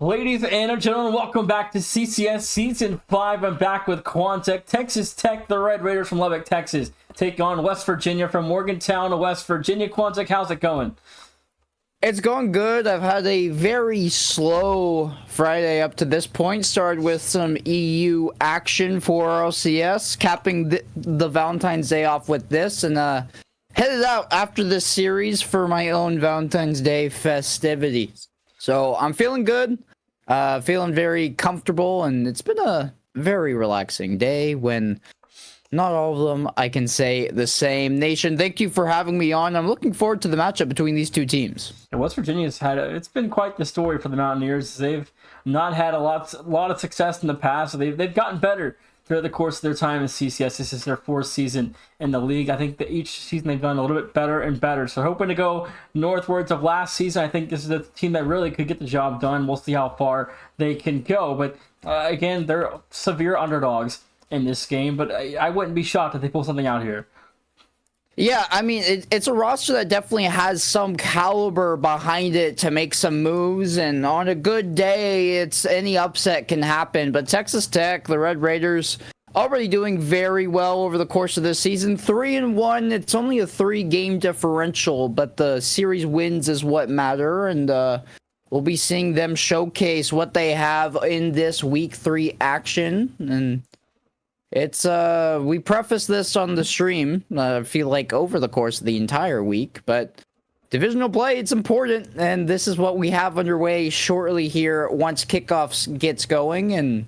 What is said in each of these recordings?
Ladies and gentlemen, welcome back to CCS Season 5. I'm back with Quanzek. Texas Tech, the Red Raiders from Lubbock, Texas, take on West Virginia from Morgantown, West Virginia. Quanzek, how's it going? It's going good. I've had a very slow Friday up to this point. Started with some EU action for LCS, capping the Valentine's Day off with this, and headed out after this series for my own Valentine's Day festivities. So I'm feeling good, feeling very comfortable, and it's been a very relaxing day when not all of them I can say the same. Nation, thank you for having me on. I'm looking forward to the matchup between these two teams. And West Virginia's had it's been quite the story for the Mountaineers. They've not had a lot of success in the past. So they've gotten better throughout the course of their time in CCS. This is their fourth season in the league. I think that each season they've done a little bit better and better. So hoping to go northwards of last season. I think this is a team that really could get the job done. We'll see how far they can go. But again, they're severe underdogs in this game, but I wouldn't be shocked if they pull something out here. Yeah, I mean, it's a roster that definitely has some caliber behind it to make some moves, and on a good day, any upset can happen. But Texas Tech, the Red Raiders, already doing very well over the course of this season. 3-1, it's only a 3-game differential, but the series wins is what matter, and we'll be seeing them showcase what they have in this Week 3 action, and it's we preface this on the stream, I feel like over the course of the entire week, but divisional play, it's important, and this is what we have underway shortly here once kickoffs gets going, and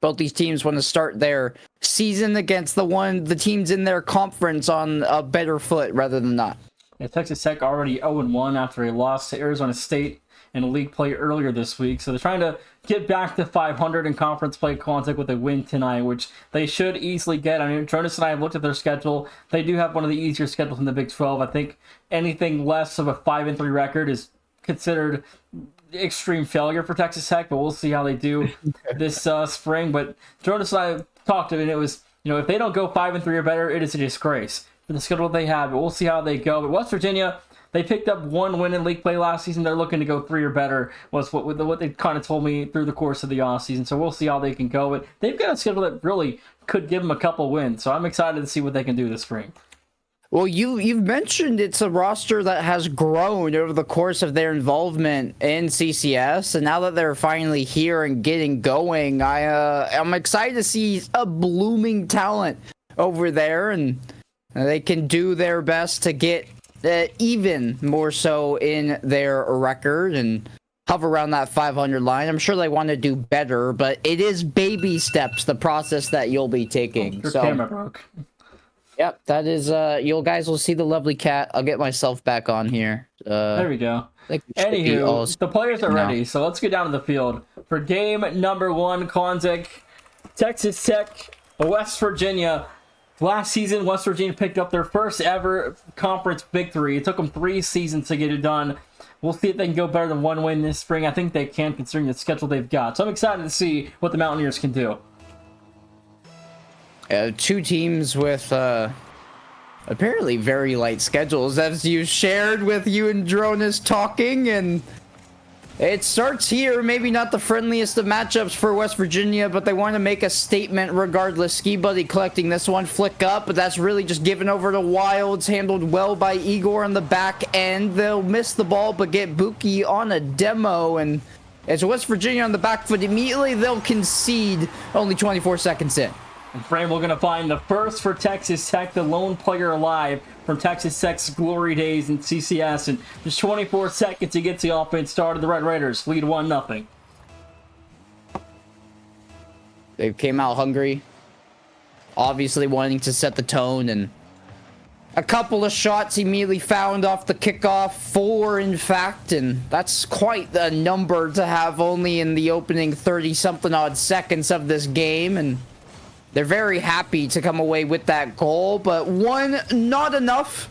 both these teams want to start their season against the teams in their conference on a better foot rather than not. Yeah, Texas Tech already 0-1 after a loss to Arizona State in league play earlier this week. So they're trying to get back to 500 in conference play, Quanzek, with a win tonight, which they should easily get. I mean, Jonas and I have looked at their schedule. They do have one of the easier schedules in the Big 12. I think anything less of a 5-3 record is considered extreme failure for Texas Tech, but we'll see how they do this spring. But Jonas and I talked to it, and it was, if they don't go 5-3 or better, it is a disgrace for the schedule they have. But we'll see how they go. But West Virginia, they picked up one win in league play last season. They're looking to go 3 or better, was what they kind of told me through the course of the offseason. So we'll see how they can go. But they've got a schedule that really could give them a couple wins. So I'm excited to see what they can do this spring. Well, you've mentioned it's a roster that has grown over the course of their involvement in CCS, and now that they're finally here and getting going, I'm excited to see a blooming talent over there, and they can do their best to get even more so in their record and hover around that 500 line. I'm sure they want to do better, but it is baby steps, the process that you'll be taking. Your camera broke. Yep, that is, you guys will see the lovely cat. I'll get myself back on here. There we go. Anywho, the players are ready, so let's get down to the field. For game number 1, Quanzek, Texas Tech, West Virginia. Last season, West Virginia picked up their first ever conference victory. It took them 3 seasons to get it done. We'll see if they can go better than 1 win this spring. I think they can, considering the schedule they've got. So I'm excited to see what the Mountaineers can do. Two teams with apparently very light schedules, as you shared with you and Dronas talking, and it starts here. Maybe not the friendliest of matchups for West Virginia, but they want to make a statement regardless. Ski Buddy collecting this one, flick up, but that's really just given over to Wilds, handled well by Igor on the back end. They'll miss the ball, but get Buki on a demo, and as West Virginia on the back foot, immediately they'll concede only 24 seconds in. And Frame, we're going to find the first for Texas Tech, the lone player alive from Texas Tech's glory days in CCS. And just 24 seconds to get the offense started. The Red Raiders lead 1-0. They came out hungry, obviously wanting to set the tone, and a couple of shots immediately found off the kickoff, 4 in fact, and that's quite the number to have only in the opening 30-something odd seconds of this game, and they're very happy to come away with that goal, but one not enough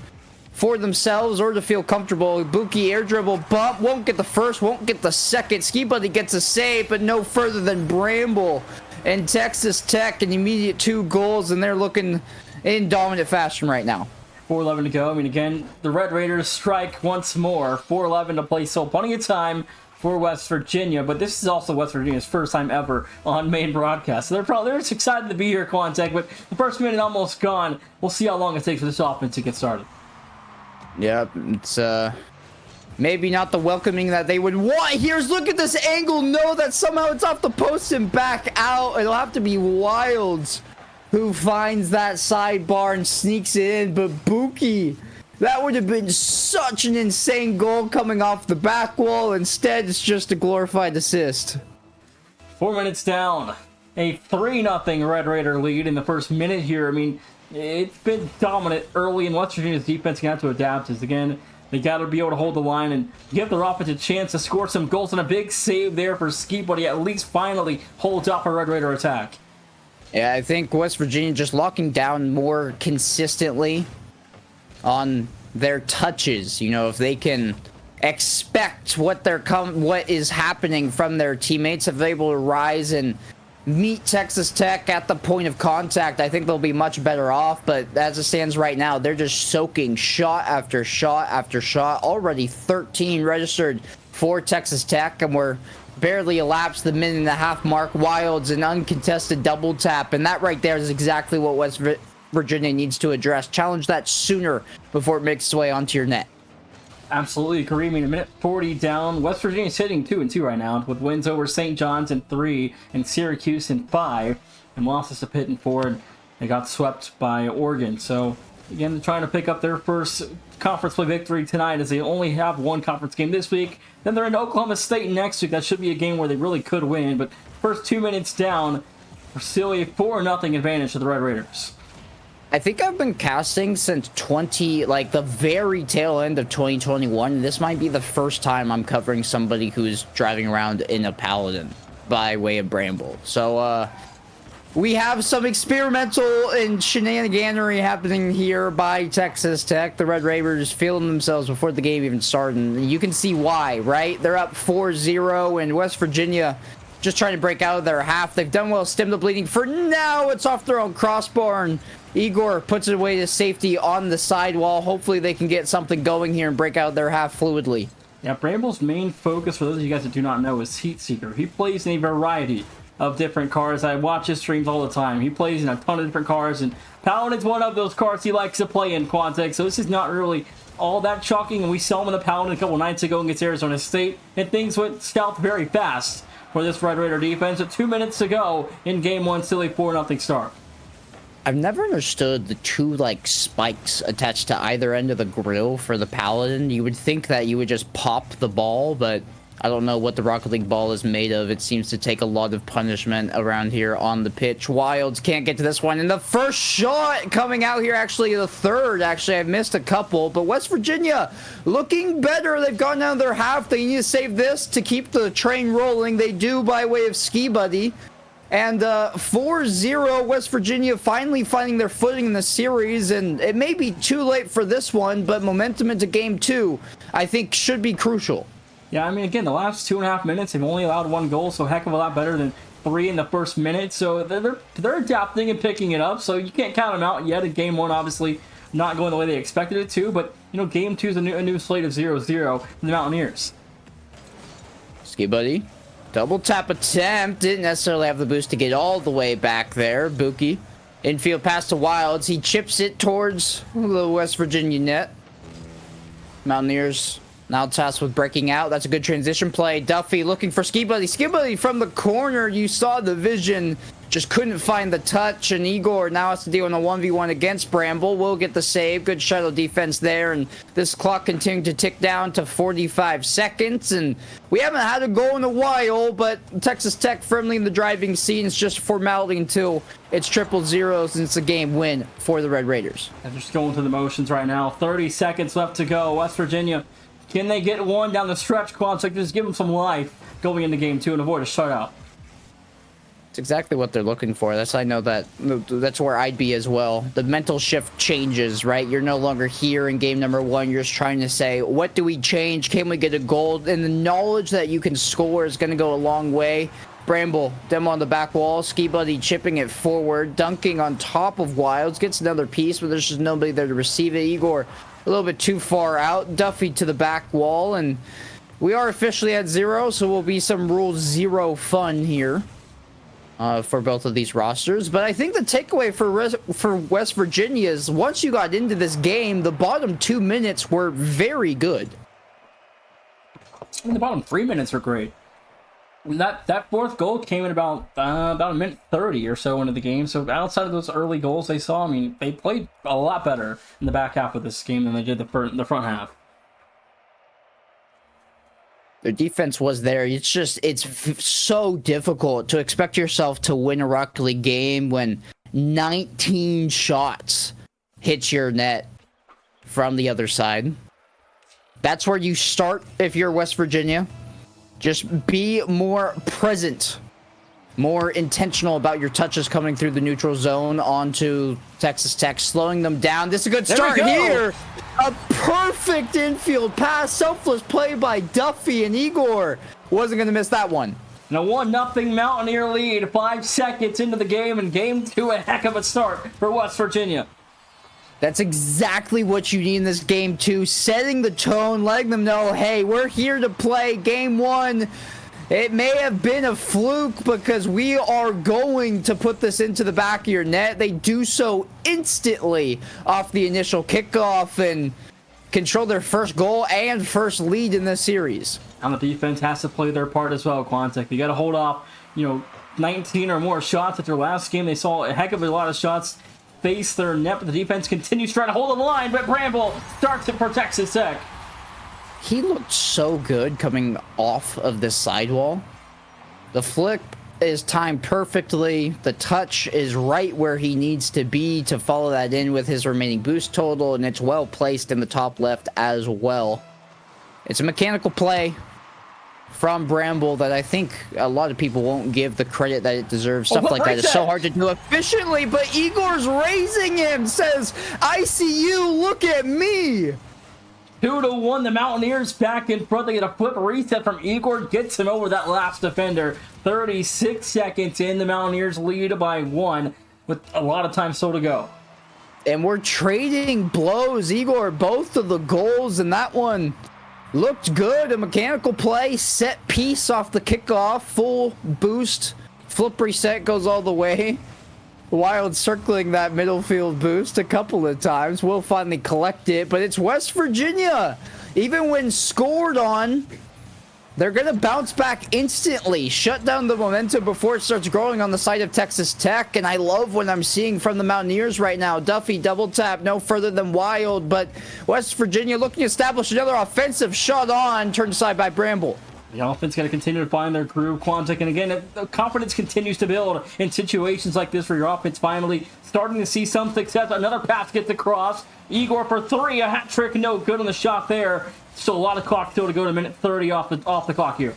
for themselves or to feel comfortable. Buki air dribble bump, won't get the first, won't get the second. Ski Buddy gets a save, but no further than Bramble. And Texas Tech an immediate 2 goals, and they're looking in dominant fashion right now. 4:11 to go. I mean, again, the Red Raiders strike once more. 4:11 to play, so plenty of time for West Virginia, but this is also West Virginia's first time ever on main broadcast. So they're just excited to be here, Quanzek, but the first minute almost gone. We'll see how long it takes for this offense to get started. Yeah, it's maybe not the welcoming that they would want. Here's, look at this angle. No, that somehow it's off the post and back out. It'll have to be Wilds who finds that sidebar and sneaks it in, but Buki, that would have been such an insane goal coming off the back wall. Instead, it's just a glorified assist. 4 minutes down. A 3-0 Red Raider lead in the first minute here. I mean, it's been dominant early, and West Virginia's defense can have to adapt. As again, they got to be able to hold the line and give their offense a chance to score some goals, and a big save there for Ski, but he at least finally holds off a Red Raider attack. Yeah, I think West Virginia just locking down more consistently on their touches. You know, if they can expect what is happening from their teammates, if they're able to rise and meet Texas Tech at the point of contact, I think they'll be much better off. But as it stands right now, they're just soaking shot after shot after shot. Already 13 registered for Texas Tech, and we're barely elapsed the minute-and-a-half mark. Wilds an uncontested double tap, and that right there is exactly what West Virginia needs to address. Challenge that sooner before it makes its way onto your net. Absolutely, Kareem. In a minute 40 down. West Virginia's hitting 2-2 right now, with wins over St. John's in 3 and Syracuse in 5, and losses to Pitt in 4. And they got swept by Oregon. So again, they're trying to pick up their first conference play victory tonight, as they only have one conference game this week. Then they're in Oklahoma State next week. That should be a game where they really could win. But first 2 minutes down, we're still a 4-0 advantage to the Red Raiders. I think I've been casting since the very tail end of 2021. This might be the first time I'm covering somebody who's driving around in a Paladin by way of Bramble. So, we have some experimental and shenaniganery happening here by Texas Tech. The Red Raiders feeling themselves before the game even started. And you can see why, right? They're up 4-0, and West Virginia just trying to break out of their half. They've done well, stem the bleeding. For now, it's off their own crossbar, and Igor puts it away to safety on the sidewall. Hopefully they can get something going here and break out of their half fluidly. Yeah, Bramble's main focus, for those of you guys that do not know, is Heat Seeker. He plays in a variety of different cars. I watch his streams all the time. He plays in a ton of different cars, and Paladin's one of those cars he likes to play in, Quanzek. So this is not really all that shocking, and we saw him in the Paladin a couple nights ago against Arizona State, and things went south very fast for this Red Raider defense. With 2 minutes to go in Game 1, still a 4-0 start. I've never understood the two, spikes attached to either end of the grill for the Paladin. You would think that you would just pop the ball, but I don't know what the Rocket League ball is made of. It seems to take a lot of punishment around here on the pitch. Wilds can't get to this one. And the first shot coming out here, actually the third. Actually, I've missed a couple. But West Virginia looking better. They've gone down their half. They need to save this to keep the train rolling. They do by way of Ski Buddy. And 4-0, West Virginia finally finding their footing in the series. And it may be too late for this one, but momentum into Game 2, I think, should be crucial. Yeah, I mean, again, the last 2.5 minutes, they've only allowed 1 goal, so a heck of a lot better than 3 in the first minute. So they're adapting and picking it up, so you can't count them out yet. In Game 1, obviously, not going the way they expected it to, but, Game 2 is a new slate of 0-0 for the Mountaineers. Ski Buddy. Double tap attempt. Didn't necessarily have the boost to get all the way back there. Buki. Infield pass to Wilds. He chips it towards the West Virginia net. Mountaineers now tasked with breaking out. That's a good transition play. Duffy looking for Ski Buddy. Ski Buddy from the corner. You saw the vision. Just couldn't find the touch. And Igor now has to deal in a 1v1 against Bramble. Will get the save. Good shadow defense there. And this clock continuing to tick down to 45 seconds. And we haven't had a goal in a while, but Texas Tech firmly in the driving seat. It's just formality until it's 0-0 and it's a game win for the Red Raiders. And just going through the motions right now. 30 seconds left to go. West Virginia, can they get one down the stretch? Quanzek, just give them some life going into Game 2 and avoid a shutout. It's exactly what they're looking for. I know that's where I'd be as well. The mental shift changes, right? You're no longer here in game number 1. You're just trying to say, what do we change? Can we get a goal? And the knowledge that you can score is going to go a long way. Bramble, demo on the back wall. Ski Buddy chipping it forward. Dunking on top of Wilds. Gets another piece, but there's just nobody there to receive it. Igor a little bit too far out. Duffy to the back wall, and we are officially at 0, so will be some Rule 0 fun here for both of these rosters. But I think the takeaway for West Virginia is once you got into this game, the bottom 2 minutes were very good. The bottom 3 minutes were great. That fourth goal came in about a minute 30 or so into the game. So outside of those early goals they saw, I mean, they played a lot better in the back half of this game than they did the front half. Their defense was there. It's just, so difficult to expect yourself to win a Rocket League game when 19 shots hit your net from the other side. That's where you start if you're West Virginia. Just be more present, more intentional about your touches coming through the neutral zone onto Texas Tech, slowing them down. This is a good start here. A perfect infield pass, selfless play by Duffy, and Igor wasn't going to miss that one. And a 1-0 Mountaineer lead, 5 seconds into the game, and game 2, a heck of a start for West Virginia. That's exactly what you need in this game 2, setting the tone, letting them know, hey, we're here to play game 1. It may have been a fluke because we are going to put this into the back of your net. They do so instantly off the initial kickoff and control their first goal and first lead in this series. And the defense has to play their part as well, Quanzek. You got to hold off, 19 or more shots at their last game. They saw a heck of a lot of shots face their net, but the defense continues trying to hold the line, but Bramble starts it for Texas Tech. He looked so good coming off of this sidewall. The flick is timed perfectly. The touch is right where he needs to be to follow that in with his remaining boost total, and it's well placed in the top left as well. It's a mechanical play from Bramble that I think a lot of people won't give the credit that it deserves. Stuff like that is so hard to do efficiently, but Igor's raising him, says, I see you, look at me. 2-1, the Mountaineers back in front. They get a flip reset from Igor, gets him over that last defender. 36 seconds in, the Mountaineers lead by 1 with a lot of time still to go. And we're trading blows. Igor, both of the goals, and that one looked good. A mechanical play, set piece off the kickoff, full boost, flip reset goes all the way. Wild circling that middle field boost a couple of times. Will finally collect it, but it's West Virginia. Even when scored on, they're going to bounce back instantly, shut down the momentum before it starts growing on the side of Texas Tech, and I love what I'm seeing from the Mountaineers right now. Duffy double tap, no further than Wild, but West Virginia looking to establish another offensive shot on, turned aside by Bramble. The offense got to continue to find their groove, Quanzek, and again, the confidence continues to build in situations like this where your offense finally starting to see some success. Another pass gets across. Igor for 3, a hat trick, no good on the shot there. Still a lot of clock still to go to minute 30 off the clock here.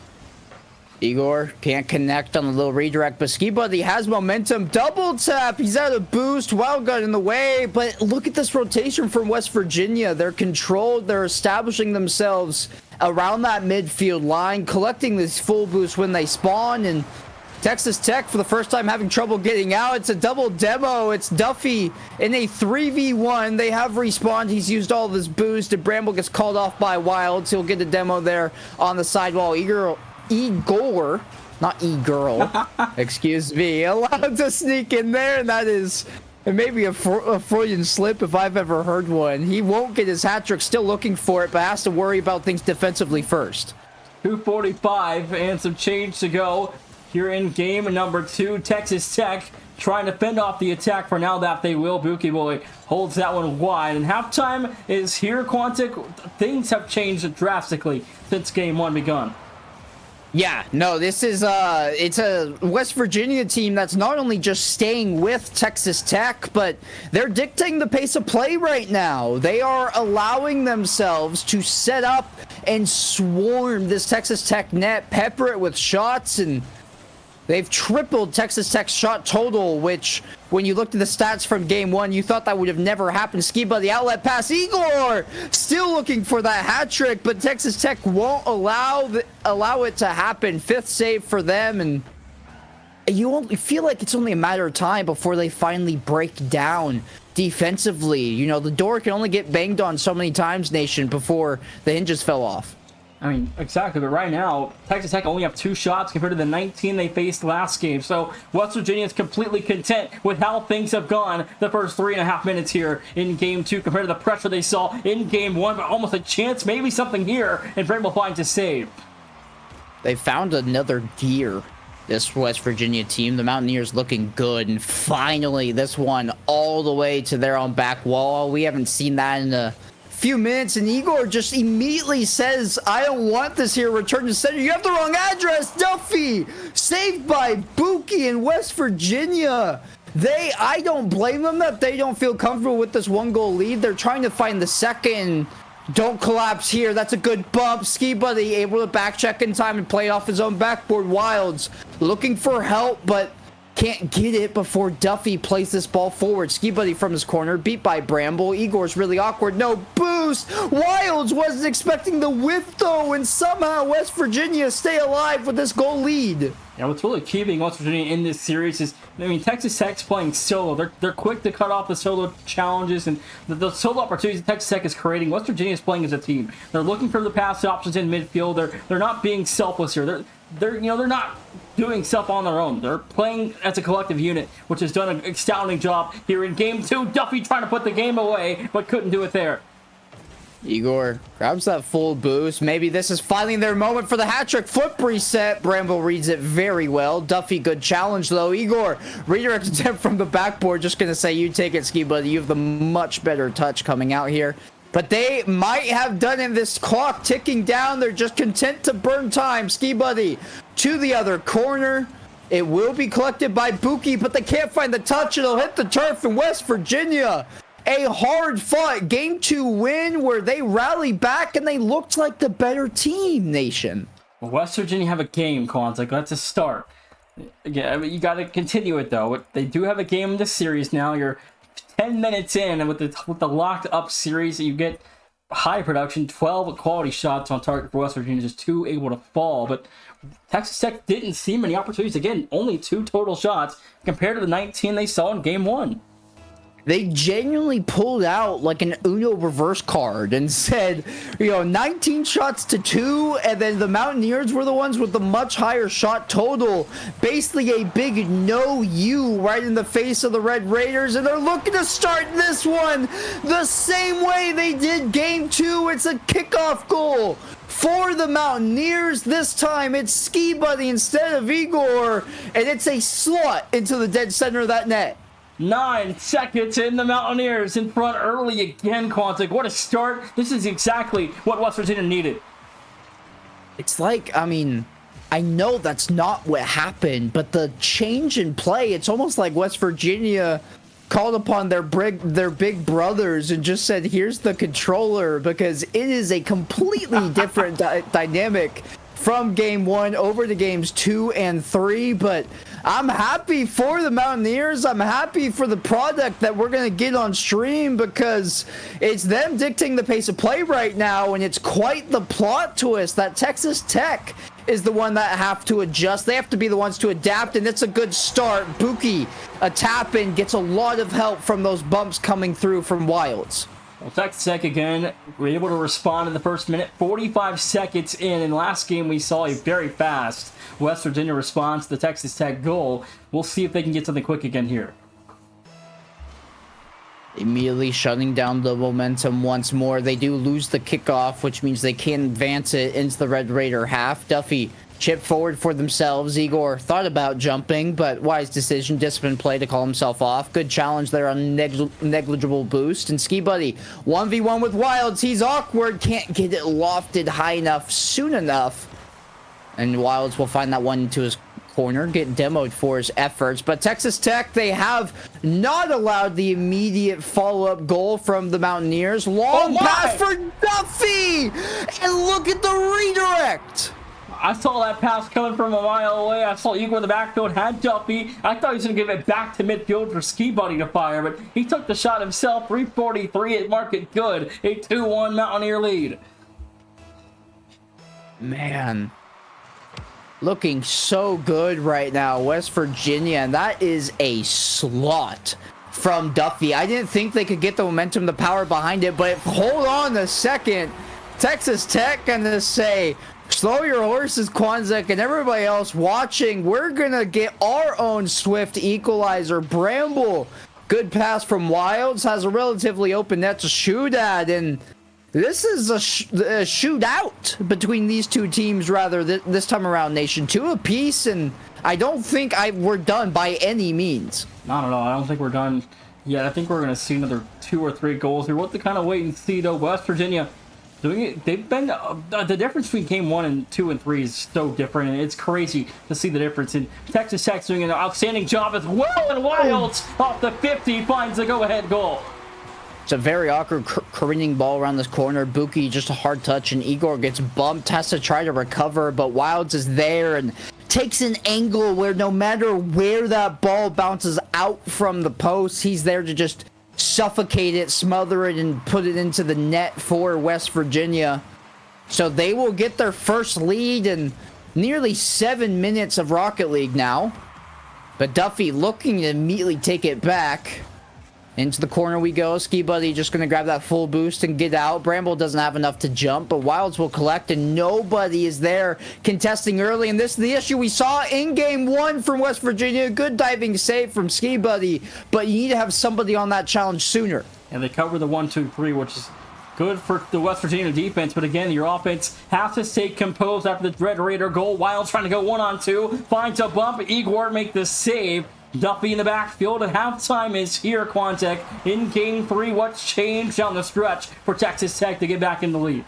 Igor can't connect on the little redirect, but Ski Buddy has momentum. Double tap. He's out of boost. Wild got in the way, but look at this rotation from West Virginia. They're controlled. They're establishing themselves around that midfield line, collecting this full boost when they spawn, and Texas Tech for the first time having trouble getting out. It's a double demo. It's Duffy in a 3v1. They have respawned. He's used all of his boost, and Bramble gets called off by Wild, so he'll get a demo there on the sidewall. Igor, not E-girl, excuse me, allowed to sneak in there, and that is maybe a Freudian slip if I've ever heard one. He won't get his hat trick, still looking for it, but has to worry about things defensively first. 2:45 and some change to go here in game number 2. Texas Tech trying to fend off the attack for now that they will. Buki Boy holds that one wide, and halftime is here, Quanzek. Things have changed drastically since game 1 begun. Yeah, no, this is it's a West Virginia team that's not only just staying with Texas Tech, but they're dictating the pace of play right now. They are allowing themselves to set up and swarm this Texas Tech net, pepper it with shots, and they've tripled Texas Tech's shot total, which, when you looked at the stats from game 1, you thought that would have never happened. Ski by the outlet pass. Igor still looking for that hat trick, but Texas Tech won't allow it to happen. 5th save for them, and you feel like it's only a matter of time before they finally break down defensively. You know, the door can only get banged on so many times, Nation, before the hinges fell off. I mean, exactly, but right now, Texas Tech only have 2 shots compared to the 19 they faced last game, so West Virginia is completely content with how things have gone the first 3.5 minutes here in Game 2 compared to the pressure they saw in Game 1, but almost a chance, maybe something here, and Bramble finds a save. They found another gear, this West Virginia team. The Mountaineers looking good, and finally this one all the way to their own back wall. We haven't seen that in a few minutes, and Igor just immediately says, I don't want this here. Return to center. You have the wrong address. Duffy saved by Buki in West Virginia. I don't blame them that they don't feel comfortable with this 1-goal lead. They're trying to find the second. Don't collapse here. That's a good bump. Ski Buddy able to back check in time and play off his own backboard. Wilds looking for help, but can't get it before Duffy plays this ball forward. Ski Buddy from his corner, beat by Bramble. Igor's really awkward. No boost. Wilds wasn't expecting the whiff though, and somehow West Virginia stay alive with this goal lead. Yeah, what's really keeping West Virginia in this series is, I mean, Texas Tech's playing solo. They're quick to cut off the solo challenges and the solo opportunities that Texas Tech is creating. West Virginia is playing as a team. They're looking for the pass options in midfield. They're not being selfless here. They're not doing stuff on their own. They're playing as a collective unit, which has done an astounding job here in Game 2. Duffy trying to put the game away, but couldn't do it there. Igor grabs that full boost. Maybe this is finally their moment for the hat trick. Flip reset. Bramble reads it very well. Duffy, good challenge though. Igor, redirect attempt from the backboard. Just gonna say, you take it, Ski Buddy. You have the much better touch coming out here. But they might have done it. This clock ticking down. They're just content to burn time. Ski Buddy to the other corner. It will be collected by Buki, but they can't find the touch. It'll hit the turf in West Virginia. A hard-fought Game 2 win where they rallied back and they looked like the better team, Nation. Well, West Virginia have a game, Quanzek. That's a start. Yeah, I mean, you got to continue it, though. They do have a game in this series now. You're 10 minutes in, and with the locked-up series, you get high production, 12 quality shots on target for West Virginia, just 2 able to fall. But Texas Tech didn't see many opportunities. Again, only 2 total shots compared to the 19 they saw in Game 1. They genuinely pulled out like an Uno reverse card and said, 19 shots to 2, and then the Mountaineers were the ones with the much higher shot total. Basically a big no you right in the face of the Red Raiders, and they're looking to start this one the same way they did Game 2. It's a kickoff goal for the Mountaineers. This time it's Ski Buddy instead of Igor, and it's a slot into the dead center of that net. 9 seconds in, the Mountaineers in front early again, Quanzek. What a start. This is exactly what West Virginia needed. It's like, I know that's not what happened, but the change in play, it's almost like West Virginia called upon their big brothers and just said, here's the controller, because it is a completely different dynamic from Game 1 over to Games 2 and 3, but I'm happy for the Mountaineers. I'm happy for the product that we're going to get on stream, because it's them dictating the pace of play right now, and it's quite the plot twist that Texas Tech is the one that have to adjust. They have to be the ones to adapt, and it's a good start. Buki, a tap-in, gets a lot of help from those bumps coming through from Wilds. Well, Texas Tech again were able to respond in the first minute, 45 seconds in. In last game, we saw a very fast West Virginia response to the Texas Tech goal. We'll see if they can get something quick again here. Immediately shutting down the momentum once more. They do lose the kickoff, which means they can't advance it into the Red Raider half. Duffy chip forward for themselves. Igor thought about jumping, but wise decision, disciplined play to call himself off. Good challenge there on negligible boost. And Ski Buddy 1v1 with Wilds. He's awkward, can't get it lofted high enough soon enough. And Wilds will find that one into his corner, get demoed for his efforts. But Texas Tech, they have not allowed the immediate follow-up goal from the Mountaineers. Long pass for Duffy! And look at the redirect! I saw that pass coming from a mile away. I saw Igor in the backfield, had Duffy. I thought he was going to give it back to midfield for Ski Buddy to fire, but he took the shot himself. 3:43 at market good. A 2-1 Mountaineer lead. Man, looking so good right now, West Virginia, and that is a slot from Duffy. I didn't think they could get the momentum, the power behind it, but hold on a second. Texas Tech gonna say, slow your horses, Quanzek, and everybody else watching. We're gonna get our own swift equalizer. Bramble, good pass from Wilds, has a relatively open net to shoot at, and this is a shootout between these two teams, rather, this time around, Nation. 2 apiece, and I don't think we're done by any means. Not at all. I don't think we're done yet. I think we're going to see another 2 or 3 goals here. We'll have to kind of wait and see, though. West Virginia doing it. They've been the difference between game 1 and 2 and 3 is so different, and it's crazy to see the difference. And Texas Tech's doing an outstanding job as well, and Wilds off the 50 finds the go-ahead goal. It's a very awkward careening ball around this corner. Buki just a hard touch, and Igor gets bumped, has to try to recover, but Wilds is there and takes an angle where no matter where that ball bounces out from the post, he's there to just suffocate it, smother it, and put it into the net for West Virginia. So they will get their first lead in nearly 7 minutes of Rocket League now. But Duffy looking to immediately take it back. Into the corner we go. Ski Buddy just going to grab that full boost and get out. Bramble doesn't have enough to jump, but Wilds will collect, and nobody is there contesting early. And this is the issue we saw in game 1 from West Virginia. Good diving save from Ski Buddy, but you need to have somebody on that challenge sooner. And they cover the 1-2-3, which is good for the West Virginia defense. But again, your offense has to stay composed after the Red Raider goal. Wilds trying to go 1-on-2, finds a bump. Igor make the save. Duffy in the backfield, and halftime is here, Quanzek, in game 3. What's changed down the stretch for Texas Tech to get back in the lead?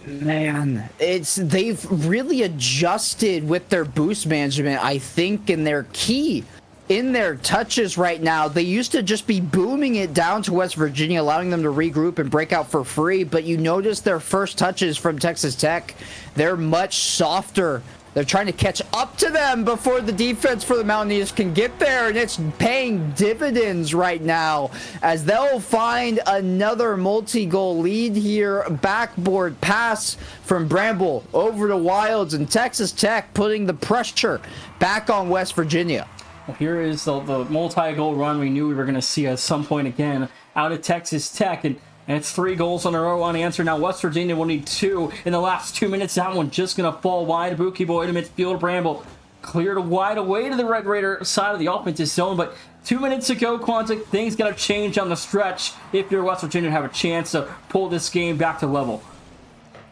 Man, they've really adjusted with their boost management, I think, and their key in their touches right now. They used to just be booming it down to West Virginia, allowing them to regroup and break out for free, but you notice their first touches from Texas Tech, they're much softer. They're trying to catch up to them before the defense for the Mountaineers can get there, and it's paying dividends right now as they'll find another multi-goal lead here. Backboard pass from Bramble over to Wilds, and Texas Tech putting the pressure back on West Virginia. Well, here is the multi-goal run we knew we were going to see at some point again out of Texas Tech, and it's 3 goals in a row unanswered. Now West Virginia will need 2 in the last 2 minutes. That one just going to fall wide. Buki boy to midfield. Bramble cleared wide away to the Red Raider side of the offensive zone. But 2 minutes ago, Quanzek, things got to change on the stretch if you're West Virginia to have a chance to pull this game back to level.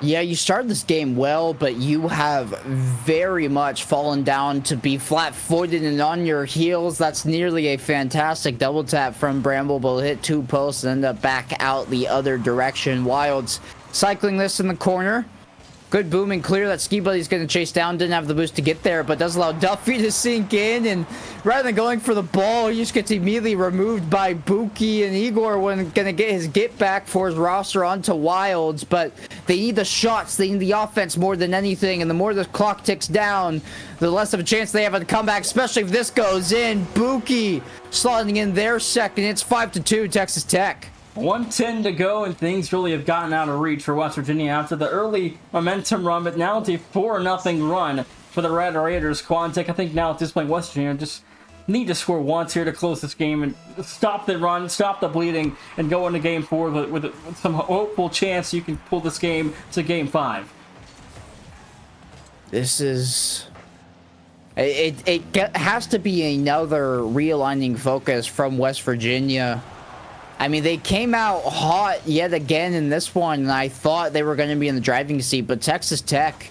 Yeah, you started this game well, but you have very much fallen down to be flat-footed and on your heels. That's nearly a fantastic double tap from Bramble, but hit 2 posts and end up back out the other direction. Wilds cycling this in the corner. Good booming clear that Ski Buddy's going to chase down. Didn't have the boost to get there, but does allow Duffy to sink in. And rather than going for the ball, he just gets immediately removed by Buki. And Igor going to get his get back for his roster onto Wilds. But they need the shots. They need the offense more than anything. And the more the clock ticks down, the less of a chance they have to come back, especially if this goes in. Buki slotting in their second. It's 5-2 Texas Tech. 1:10 to go, and things really have gotten out of reach for West Virginia after the early momentum run, but now it's a 4-0 run for the Red Raiders. Quanzek, I think now at this point, West Virginia just need to score once here to close this game and stop the run, stop the bleeding, and go into game 4 with some hopeful chance you can pull this game to game 5. This is... It has to be another realigning focus from West Virginia. I mean, they came out hot yet again in this one, and I thought they were going to be in the driving seat, but Texas Tech,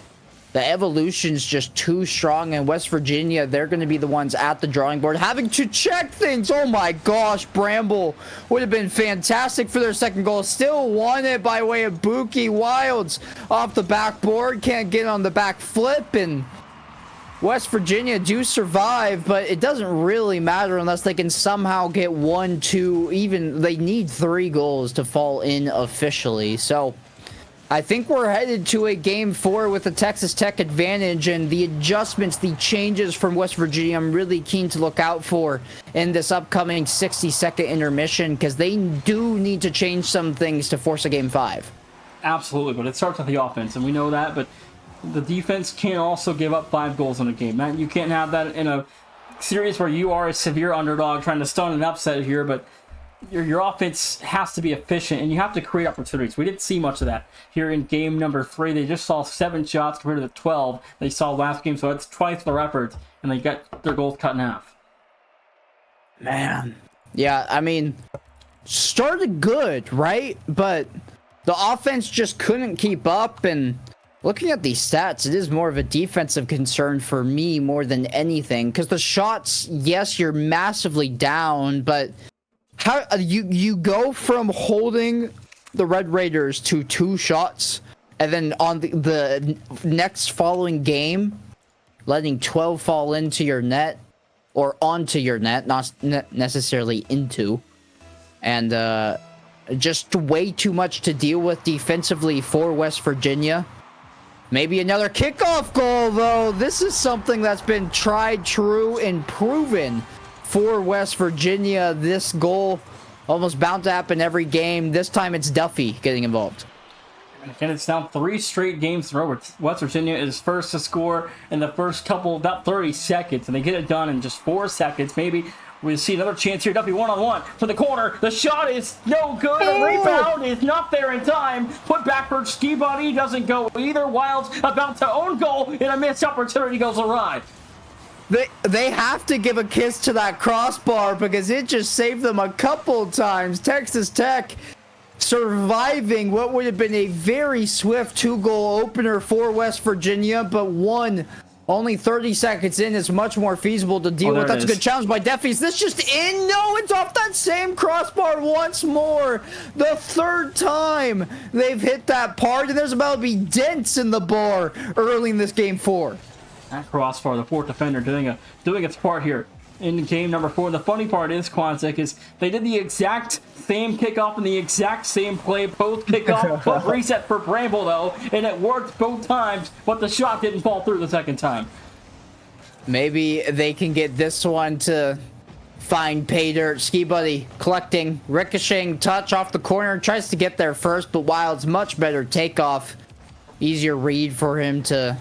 the evolution's just too strong, and West Virginia, they're going to be the ones at the drawing board having to check things. Oh my gosh, Bramble would have been fantastic for their second goal. Still won it by way of Buki. Wilds off the backboard, can't get on the back flip, and West Virginia do survive, but it doesn't really matter unless they can somehow get 1, 2, even they need 3 goals to fall in officially. So I think we're headed to a game 4 with the Texas Tech advantage, and the adjustments, the changes from West Virginia, I'm really keen to look out for in this upcoming 60-second intermission, because they do need to change some things to force a game 5. Absolutely, but it starts with the offense, and we know that, but the defense can also give up 5 goals in a game. Man, you can't have that in a series where you are a severe underdog trying to stun an upset here, but your offense has to be efficient, and you have to create opportunities. We didn't see much of that here in game number 3. They just saw 7 shots compared to the 12 they saw last game, so it's twice their effort, and they got their goals cut in half. Man. Yeah, I mean, started good, right? But the offense just couldn't keep up, and looking at these stats, it is more of a defensive concern for me more than anything, because the shots, yes, you're massively down, but how you go from holding the Red Raiders to 2 shots, and then on the next following game, letting 12 fall into your net, or onto your net, not necessarily into, and just way too much to deal with defensively for West Virginia. Maybe another kickoff goal, though. This is something that's been tried, true, and proven for West Virginia. This goal almost bound to happen every game. This time it's Duffy getting involved. And again, it's now 3 straight games in a row where West Virginia is first to score in the first couple, about 30 seconds, and they get it done in just 4 seconds. Maybe we see another chance here. Duffy one-on-one to the corner. The shot is no good. A rebound is not there in time. Put back for Ski Buddy. Doesn't go either. Wild's about to own goal, and a missed opportunity goes awry. They have to give a kiss to that crossbar because it just saved them a couple times. Texas Tech surviving what would have been a very swift 2-goal opener for West Virginia, but one only 30 seconds in is much more feasible to deal with. That's a good challenge by Duffy. Is this just in? No, it's off that same crossbar once more. The 3rd time they've hit that part, and there's about to be dents in the bar early in this game 4. That crossbar, the 4th defender doing its part here in game number 4. The funny part is, Quanzek, is they did the exact same kickoff and the exact same play, both kickoff, both reset for Bramble, though, and it worked both times, but the shot didn't fall through the 2nd time. Maybe they can get this one to find pay dirt. Ski Buddy collecting, ricocheting touch off the corner, tries to get there first, but Wild's much better takeoff. Easier read for him to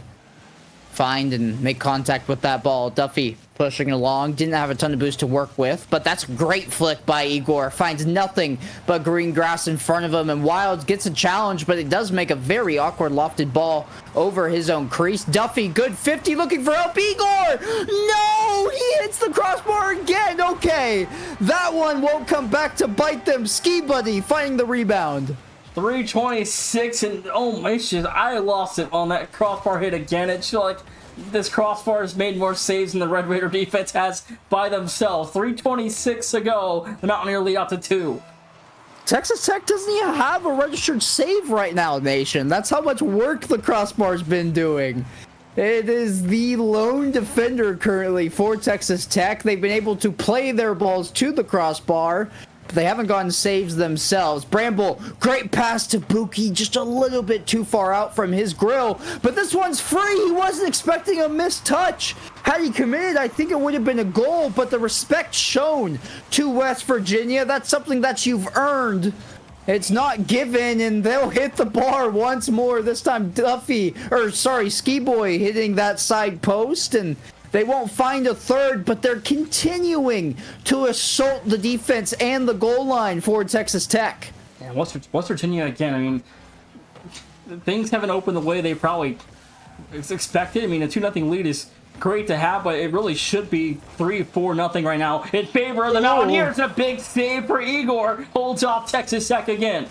find and make contact with that ball. Duffy pushing along, didn't have a ton of boost to work with, but that's a great flick by Igor. Finds nothing but green grass in front of him, and Wild gets a challenge, but it does make a very awkward lofted ball over his own crease. Duffy, good 50, looking for help. Igor! No! He hits the crossbar again! Okay, that one won't come back to bite them. Ski Buddy finding the rebound. 326, and oh my shit, I lost it on that crossbar hit again. It's feel like this crossbar has made more saves than the Red Raider defense has by themselves. 326 ago, the Mountaineer lead out to 2. Texas Tech doesn't even have a registered save right now, Nation. That's how much work the crossbar's been doing. It is the lone defender currently for Texas Tech. They've been able to play their balls to the crossbar, but they haven't gotten saves themselves. Bramble, great pass to Buki, just a little bit too far out from his grill, but this one's free. He wasn't expecting a missed touch. Had he committed, I think it would have been a goal, but the respect shown to West Virginia, that's something that you've earned. It's not given, and they'll hit the bar once more. This time Ski Boy hitting that side post, and they won't find a third, but they're continuing to assault the defense and the goal line for Texas Tech. Yeah, West Virginia, again, I mean, things haven't opened the way they probably expected. I mean, a 2-0 lead is great to have, but it really should be 3-4-0 right now in favor of the Mountaineers. A big save for Igor. Holds off Texas Tech again.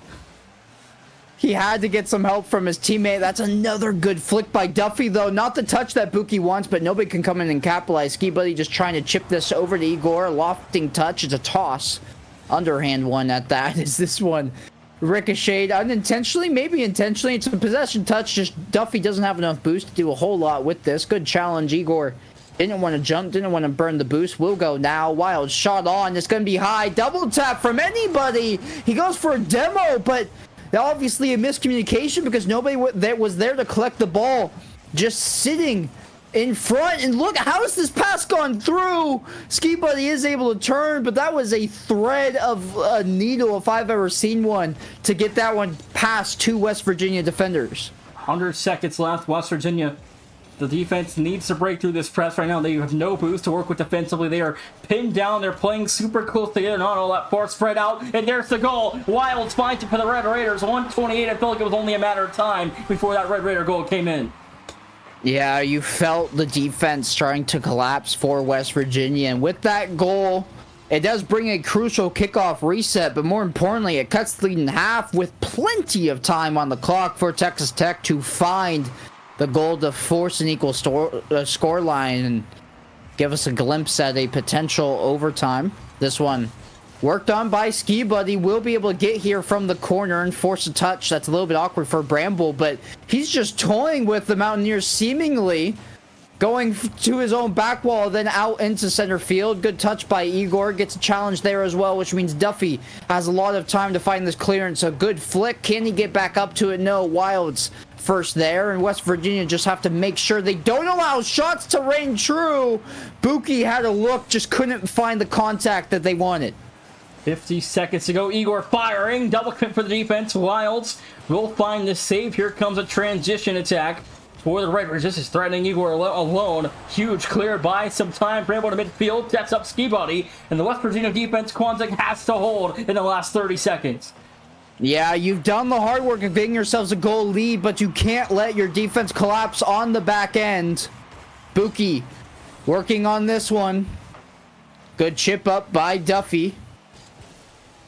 He had to get some help from his teammate. That's another good flick by Duffy, though. Not the touch that Buki wants, but nobody can come in and capitalize. Ski Buddy just trying to chip this over to Igor. Lofting touch. It's a toss. Underhand one at that. Is this one ricocheted unintentionally? Maybe intentionally. It's a possession touch. Just Duffy doesn't have enough boost to do a whole lot with this. Good challenge. Igor didn't want to jump. Didn't want to burn the boost. Will go now. Wild shot on. It's going to be high. Double tap from anybody. He goes for a demo, but obviously a miscommunication because nobody was there to collect the ball. Just sitting in front, and look, how has this pass gone through? Ski Buddy is able to turn, but that was a thread of a needle if I've ever seen one to get that one past 2 West Virginia defenders. 100 seconds left. West Virginia The defense needs to break through this press right now. They have no boost to work with defensively. They are pinned down. They're playing super close together, not all that far spread out. And there's the goal. Wilds finds it for the Red Raiders. 128. I felt like it was only a matter of time before that Red Raider goal came in. Yeah, you felt the defense trying to collapse for West Virginia. And with that goal, it does bring a crucial kickoff reset, but more importantly, it cuts the lead in half with plenty of time on the clock for Texas Tech to find the goal to force an equal score line and give us a glimpse at a potential overtime. This one worked on by Ski Buddy, will be able to get here from the corner and force a touch. That's a little bit awkward for Bramble, but he's just toying with the Mountaineers, seemingly going to his own back wall, then out into center field. Good touch by Igor. Gets a challenge there as well, which means Duffy has a lot of time to find this clearance. A good flick. Can he get back up to it? No. Wilds first there, and West Virginia just have to make sure they don't allow shots to rain true. Buki had a look, just couldn't find the contact that they wanted. 50 seconds to go. Igor firing. Double commit for the defense. Wilds will find the save. Here comes a transition attack for the Red Raiders. This is threatening Igor alone. Huge clear by some time. Bramble to midfield. Sets up Ski Buddy. And the West Virginia defense, Quanzek has to hold in the last 30 seconds. Yeah, you've done the hard work of getting yourselves a goal lead, but you can't let your defense collapse on the back end. Buki working on this one. Good chip up by Duffy.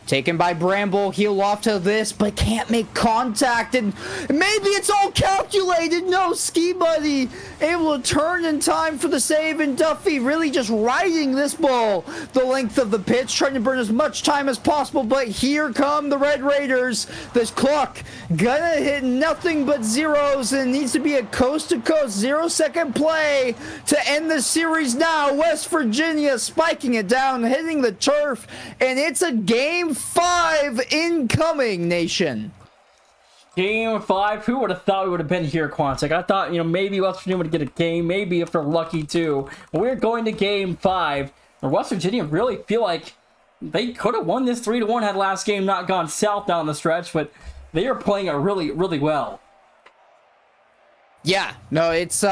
Taken by Bramble, heel off to this, but can't make contact, and maybe it's all calculated. No, Ski Buddy able to turn in time for the save, and Duffy really just riding this ball the length of the pitch, trying to burn as much time as possible, but here come the Red Raiders. This clock gonna hit nothing but zeros, and it needs to be a coast-to-coast 0-second play to end the series now. West Virginia spiking it down, hitting the turf, and it's a game 5 incoming, nation. Game 5. Who would have thought we would have been here, Quanzek? I thought, maybe West Virginia would get a game, maybe if they're lucky too. But we're going to game 5. And West Virginia really feel like they could have won this 3-1 had last game not gone south down the stretch, but they are playing it really, really well. Yeah, no, it's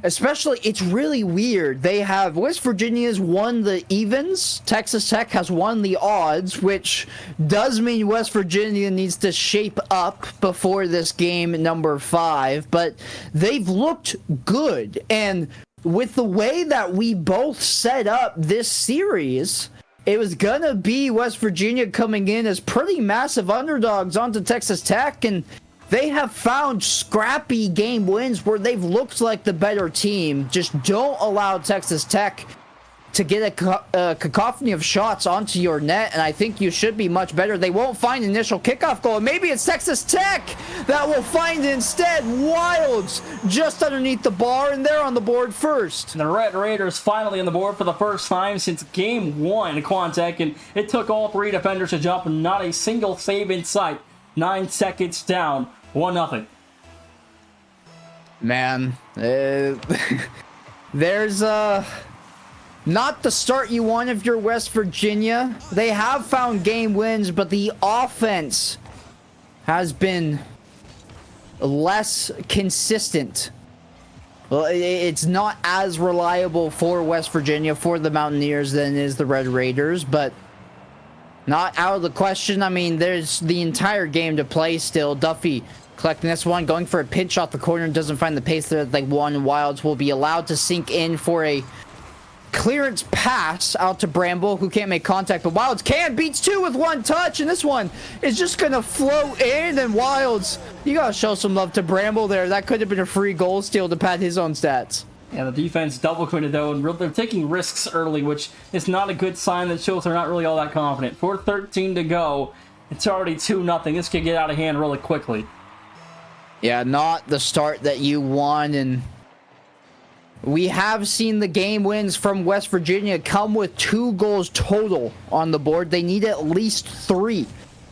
especially, it's really weird. They have, West Virginia's won the evens. Texas Tech has won the odds, which does mean West Virginia needs to shape up before this game number 5. But they've looked good. And with the way that we both set up this series, it was gonna be West Virginia coming in as pretty massive underdogs onto Texas Tech, and they have found scrappy game wins where they've looked like the better team. Just don't allow Texas Tech to get a cacophony of shots onto your net, and I think you should be much better. They won't find initial kickoff goal, and maybe it's Texas Tech that will find instead. Wilds just underneath the bar, and they're on the board first. The Red Raiders finally on the board for the first time since game 1 at Quanzek, and it took all 3 defenders to jump, and not a single save in sight. 9 seconds down, 1-0. Man, there's not the start you want if you're West Virginia. They have found game wins, but the offense has been less consistent. Well, it's not as reliable for West Virginia, for the Mountaineers, than is the Red Raiders, but not out of the question. I mean, there's the entire game to play still. Duffy collecting this one, going for a pinch off the corner, doesn't find the pace there that they won. Wilds will be allowed to sink in for a clearance pass out to Bramble, who can't make contact, but Wilds can. Beats 2 with 1 touch, and this one is just gonna float in, and Wilds, you gotta show some love to Bramble there. That could have been a free goal steal to pad his own stats. Yeah, the defense double committed though, and they're taking risks early, which is not a good sign. That shows they're not really all that confident. 4:13 to go. It's already 2-0. This could get out of hand really quickly. Yeah, not the start that you want, and we have seen the game wins from West Virginia come with 2 goals total on the board. They need at least 3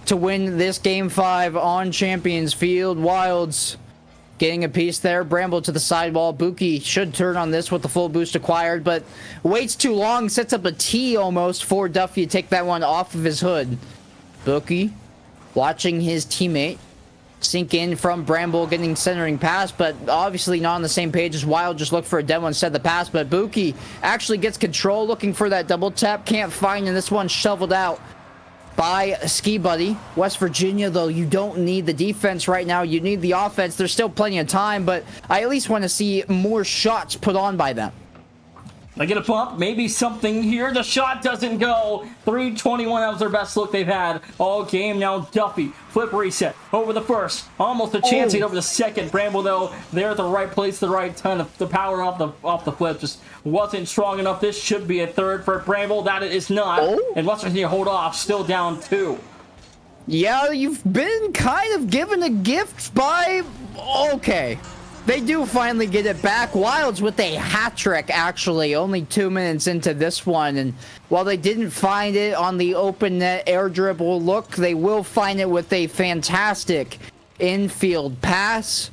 to win this game 5 on Champions Field. Wilds getting a piece there. Bramble to the sidewall. Buki should turn on this with the full boost acquired, but waits too long. Sets up a T almost for Duffy to take that one off of his hood. Buki watching his teammate sink in from Bramble getting centering pass, but obviously not on the same page as Wild. Just look for a demo instead of the pass, but Buki actually gets control, looking for that double tap. Can't find, and this one shoveled out by Ski Buddy. West Virginia, though, you don't need the defense right now. You need the offense. There's still plenty of time, but I at least want to see more shots put on by them. I get a bump, maybe something here. The shot doesn't go. 3:21, that was their best look they've had all game. Now Duffy, flip reset over the first. Almost a chance to get over the second. Bramble, though, they're at the right place, the right time. The power off the flip just wasn't strong enough. This should be a third for Bramble. That it is not. And West Virginia hold off, still down 2. Yeah, you've been kind of given a gift by... Okay. They do finally get it back. Wilds with a hat trick, actually, only 2 minutes into this one. And while they didn't find it on the open net air dribble look, they will find it with a fantastic infield pass.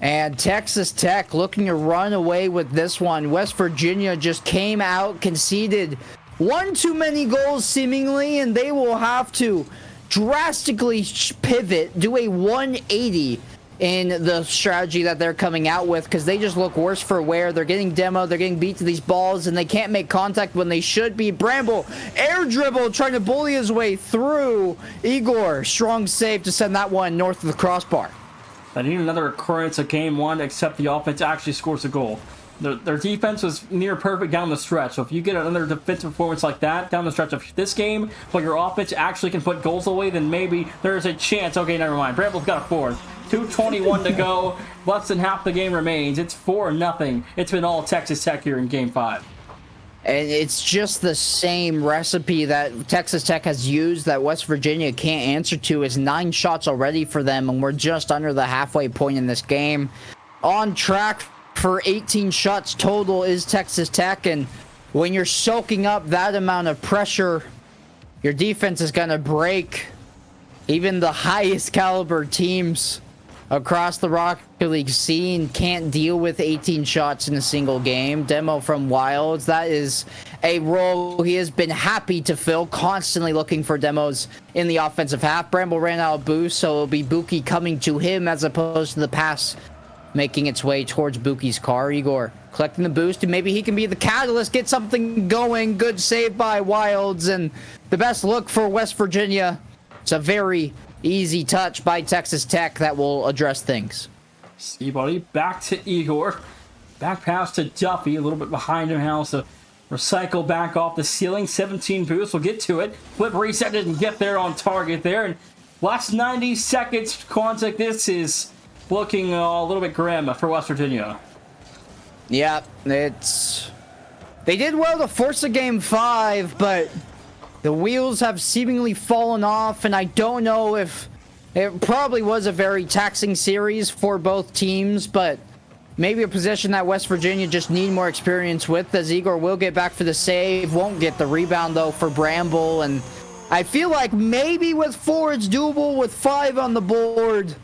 And Texas Tech looking to run away with this one. West Virginia just came out, conceded one too many goals seemingly, and they will have to drastically pivot, do a 180 in the strategy that they're coming out with, because they just look worse for wear. They're getting demoed, they're getting beat to these balls, and they can't make contact when they should be. Bramble, air dribble, trying to bully his way through. Igor, strong save to send that one north of the crossbar. I need another occurrence of game 1, except the offense actually scores a goal. Their defense was near perfect down the stretch, so if you get another defensive performance like that down the stretch of this game, but your offense actually can put goals away, then maybe there's a chance. Okay, never mind. Bramble's got a fourth. 2:21 to go. Less than half the game remains. It's 4-0. It's been all Texas Tech here in Game 5. And it's just the same recipe that Texas Tech has used that West Virginia can't answer to. Is 9 shots already for them, and we're just under the halfway point in this game. On track for 18 shots total is Texas Tech, and when you're soaking up that amount of pressure, your defense is going to break. Even the highest caliber teams across the Rocket League scene can't deal with 18 shots in a single game. Demo from Wilds, that is a role he has been happy to fill, constantly looking for demos in the offensive half. Bramble ran out of boost, so it'll be Buki coming to him as opposed to the pass making its way towards Buki's car. Igor collecting the boost, and maybe he can be the catalyst, get something going. Good save by Wilds, and the best look for West Virginia. It's a very easy touch by Texas Tech that will address things. See, buddy, back to Igor. Back pass to Duffy, a little bit behind him now, so recycle back off the ceiling. 17 boost, we'll get to it. Flip reset didn't get there on target there, and last 90 seconds, Quanzek, this is looking a little bit grim for West Virginia. Yeah, they did well to force a game 5, but the wheels have seemingly fallen off, and I don't know if it probably was a very taxing series for both teams, but maybe a position that West Virginia just need more experience with, as Igor will get back for the save, won't get the rebound though for Bramble, and I feel like maybe with 4 it's doable. With 5 on the board,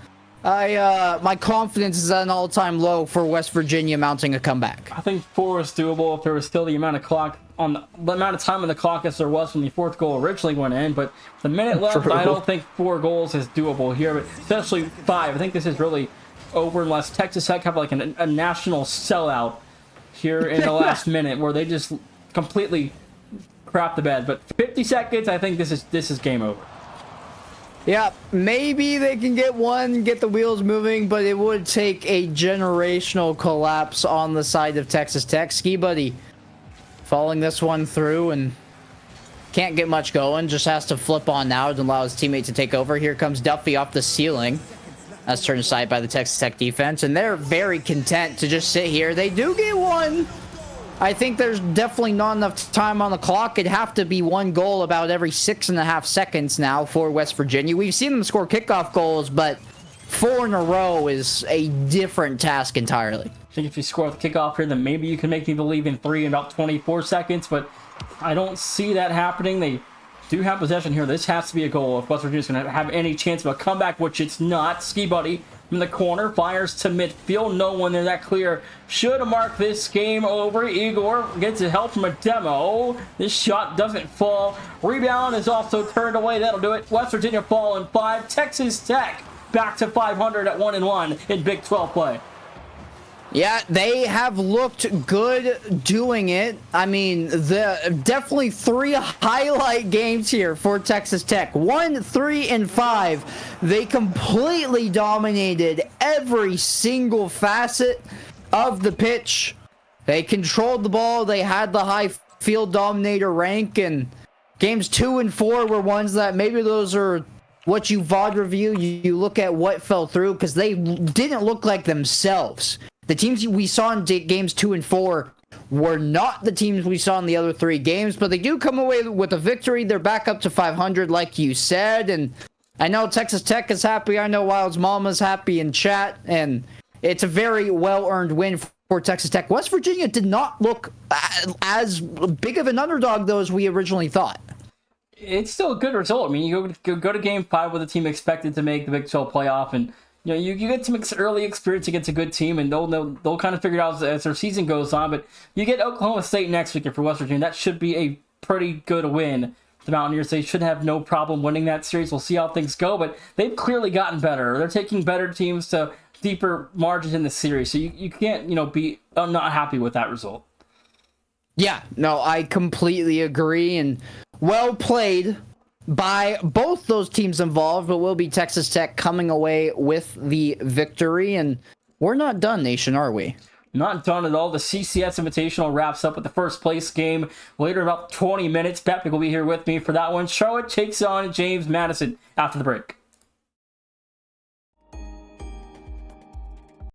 my confidence is at an all-time low for West Virginia mounting a comeback. I think 4 is doable if there was still the amount of time on the clock as there was when the 4th goal originally went in, but the minute left, True. I don't think 4 goals is doable here, but especially 5. I think this is really over unless Texas Tech have like a national sellout here in the last minute where they just completely crap the bed. But 50 seconds, I think this is game over. Yeah, maybe they can get one, get the wheels moving, but it would take a generational collapse on the side of Texas Tech. Ski Buddy following this one through and can't get much going, just has to flip on now and allow his teammate to take over. Here comes Duffy off the ceiling. That's turned aside by the Texas Tech defense, and they're very content to just sit here. They do get one. I think there's definitely not enough time on the clock. It'd have to be 1 goal about every 6.5 seconds now for West Virginia. We've seen them score kickoff goals, but 4 in a row is a different task entirely. I think if you score the kickoff here, then maybe you can make me believe in 3 in about 24 seconds, but I don't see that happening. They do have possession here. This has to be a goal if West Virginia's going to have any chance of a comeback, which it's not. Ski Buddy from the corner, fires to midfield. No one there that clear. Should mark this game over. Igor gets help from a demo. This shot doesn't fall. Rebound is also turned away. That'll do it. West Virginia fall in 5. Texas Tech back to 500 at 1-1 in Big 12 play. Yeah, they have looked good doing it. I mean, the definitely 3 highlight games here for Texas Tech. 1, 3, and 5. They completely dominated every single facet of the pitch. They controlled the ball. They had the high field dominator rank, and games 2 and 4 were ones that maybe those are what you VOD review. You look at what fell through because they didn't look like themselves. The teams we saw in games 2 and 4 were not the teams we saw in the other 3 games, but they do come away with a victory. They're back up to 500, like you said, and I know Texas Tech is happy. I know Wild's Mama's happy in chat, and it's a very well-earned win for Texas Tech. West Virginia did not look as big of an underdog, though, as we originally thought. It's still a good result. I mean, you go to Game 5 with a team expected to make the Big 12 playoff, and you get some early experience against a good team, and they'll kind of figure it out as their season goes on. But you get Oklahoma State next week, and for West Virginia, that should be a pretty good win. The Mountaineers, they should have no problem winning that series. We'll see how things go, but they've clearly gotten better. They're taking better teams to deeper margins in the series, so you can't be not happy with that result. Yeah, no, I completely agree, and well played by both those teams involved, but will be Texas Tech coming away with the victory. And we're not done, Nation, are we? Not done at all. The CCS Invitational wraps up with the first place game later in about 20 minutes. Patrick will be here with me for that one. Charlotte takes on James Madison after the break.